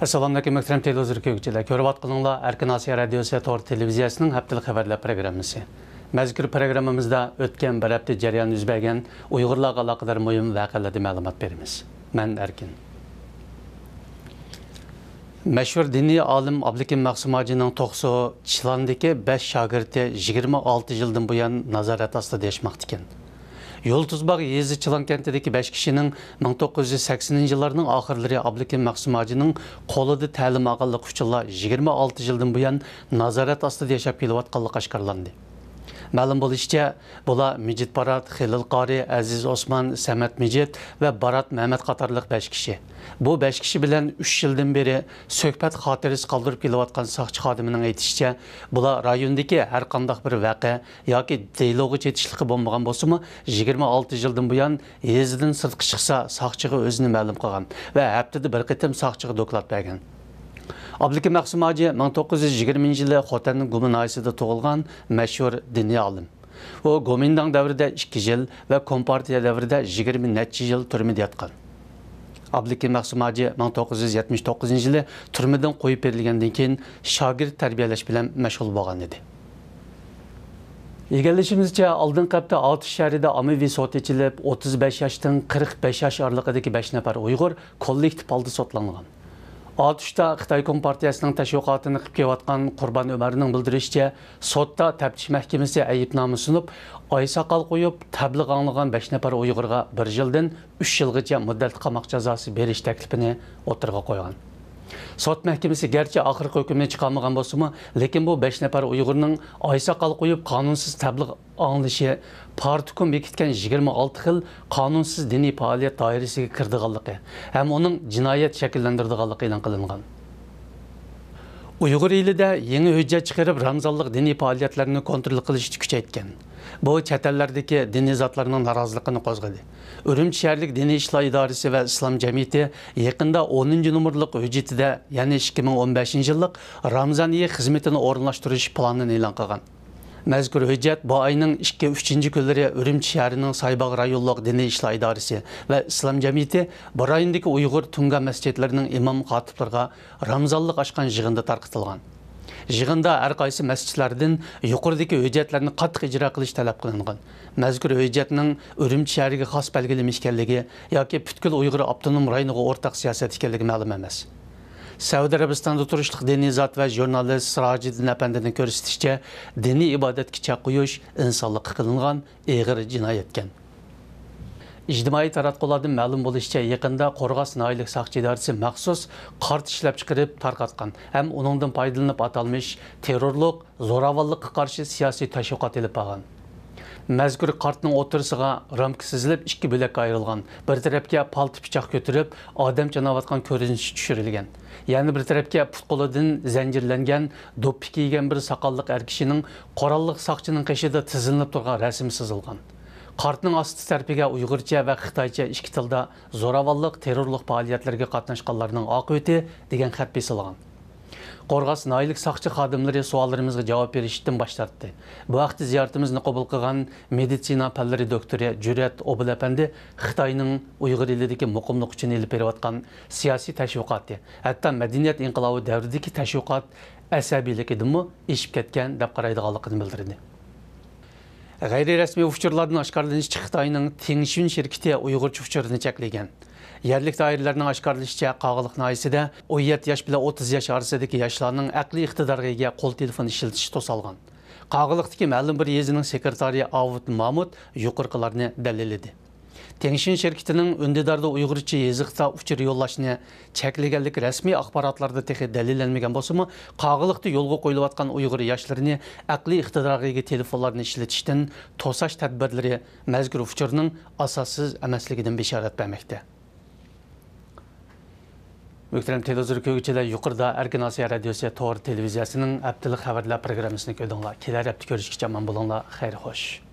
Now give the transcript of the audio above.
Assalamu alaikum muhtaram televizor ko'ruvchilar. Ko'rib atqaninglar Erkin Asiya radiosi Tor televiziyasining haftalik xabarlar programmasi. Mazkur programmamizda o'tgan bir hafta jarayon yuz bergan Uyg'urlarga aloqador muhim voqealardan ma'lumot beramiz. Men Erkin. Mashhur diniy olim Abdukim Maqsumajining to'qso Chilandagi 5 shogirdi 26 yildan buyon nazorat ostida yashmoqda ekan. Yo'ltuzbaq yezi Chilan kentidagi 5 kishining 1980-yillarning oxirlari Abdukim Maqsumajining qo'lida ta'lim olganlik uchun 26 yildan buyon nazorat ostida yashab kelayotganligi oshkorlandi. Ma'lum bo'lishicha, bular Mijit Barat, Xilil Qori, Aziz Osman, Samat Mijit va Barat Mehmet qatorliq 5 kishi. Bu 5 kishi bilan 3 yildan beri suhbat xotirasi qoldirib kelayotgan soqchi xodimining aytishicha, bular rayondagi har qanday bir voqea yoki dialogi chetishliqi bo'lmagan bo'lsa-mu, 26 yildan buyon yezidan sirtqa chiqsa soqchiga o'zini ma'lum qilgan va haftada bir qitim soqchiga doklad bergan. Abdukim Maqsumaji 1920-yili Xotanning Guminayisida tug'ilgan mashhur diniy olim. U Gomindang davrida 2 yil va Kompartiya davrida 20 necha yil turmada yotgan. Abdukim Maqsumaji 1979-yili turmadan qo'yib berilgandan keyin shogird tarbiyalash bilan mashg'ul bo'lgan edi. Egallashimizcha, oldingi hafta Atish shahrida ommaviy sud ochilib, 35 yoshdan 45 yosh oralig'idagi 5 nafar Uyg'ur kollektiv holda sotlangan. Atishda Xitoy Kompartiyasining tashviqotini qilib kelayotgan Qurbon Umarning bildirishicha, sudda taftish mahkamasi ayibnoma sunib, oy soqol qo'yib, tabliğ anglagan 5 nafar Uyg'urga 1 yildan 3 yilgacha muddatli qamoq jazosi berish taklifini o'tirg'a qo'ygan. Sud mahkamasi garchi oxirgi hukmni chiqarmagan bo'lsa-mu, lekin bu 5 nafar Uyg'urning oy soqol qo'yib qonunsiz tabliğ anglishi partikum bekitgan 26 xil qonunsiz diniy faoliyat doirasiga kirdiganligi ham uning jinoyat shakllantirdiganligi e'lon qilingan. Uyg'ur elida yangi hujjat chiqarib ramzonlik diniy faoliyatlarni kontrol qilishni kuchaytgan. Bu chet ellardagi diniy zotlarning noroziligini qo'zg'adi. Urumchi shaharlik diniy ishlar idorasi va islom jamiyati yaqinda 10-nomerlik hujjatida, ya'ni 2015-yillik Ramazon oyi xizmatini o'rinlashtirish planini e'lon qilgan. Mazkur hujjat bu oyning 2-3 kunlari Urumchi shahrining Saybog' rayonlik diniy ishlar idorasi va islom jamiyati bu rayondagi Uyg'ur tunga masjidlarining imom xatiblarga Ramazonlik ochgan yig'inda tarqatilgan. Yig'inda har qaysi masjidlardan yuqoridagi hujjatlarni qattiq ijro qilish talab qilingan. Mazkur hujjatning Urumchi shahriga xos belgilanish ekanligi yoki butkul Uyg'ur avtonom rayoniga o'rtaq siyosat ekanligi ma'lum emas. Saudiya Arabistonida turishliq diniy zot va jurnalist Sirojiddin Apandining ko'rsatishicha, diniy ibodatga chaq qo'yish insonlikqa qilingan og'ir jinoyat ekan. İctimai taratqulardan ma'lum bo'lishicha, yaqinda Qo'rg'os noyalik soqchi idorasi maxsus qart ishlab chiqarib tarqatgan ham uningdan foydalanib atalmish terrorlik, zo'ravonlikqa qarshi siyosiy tashviqot olib borgan. Mazkur qartning o'tirisiga ramka sizilib 2 bo'lakka ayrilgan. Bir tarafga palti pichoq ko'tarib, odam janayotgan ko'rinish tushirilgan. Yani bir tarafga put qo'lidan zanjirlangan, do'ppi kiygan bir soqolliq er kishining qoralliq soqchining qishida tizilinib turgan rasmi sızılgan. Qartning osti tarafiga Uyg'urcha va Xitoycha 2 tilda zo'ravonlik, terrorlik faoliyatlarga qatnashganlarning oqibati degan xat besilgan. Qo'rg'os noyalik soqchi xodimlari savollarimizga javob berishdan bosh tortdi. Bu vaqtda ziyoratimizni qabul qilgan meditsina fanlari doktori Jurat Obul apandi Xitoyning Uyg'ur elidagi muqimlik uchun elib berayotgan siyosiy tashviqoti, hatto madaniyat inqilobi davridagi tashviqot asabiyligidanmi eshib ketgan deb qaraydiganligini bildirdi. G'ayri-rasmiy uchurlardan oshkorlanishicha Xitoyning Tengshin shirkati Uyg'urcha uchurini cheklagan. Yerlik doiralarning oshkorlashicha, Qog'iliq noyisida 17 yosh bilan 30 yosh orasidagi yoshlarning aqliy iqtidoriga qo'l telefon ishlatish to'salgan. Qog'iliqdagi ma'lum bir yezining sekretari Avut Mahmud yuqorqilarni dalilladi. Tengshin shirkatining undidarda Uyg'urcha yezikda uchur yo'llashni cheklaganlik rasmiy axborotlarda texi dalillanmagan bo'lsa-mu, Qog'iliqda yo'lga qo'yilayotgan Uyg'ur yoshlarini aqliy iqtidoriga telefonlarni ishlatishdan to'sash tadbirlari mazkur uchurning asossiz emasligidan bishorat bermoqda. Muhtaram televizor ko'ruvchilar, yuqorida Erkin Asiya radiosi Tor televiziyasining haftalik xabarlar programmasini ko'rdinglar. Kelar hafta ko'rishgacha omon bo'linglar. Xayr xo'sh.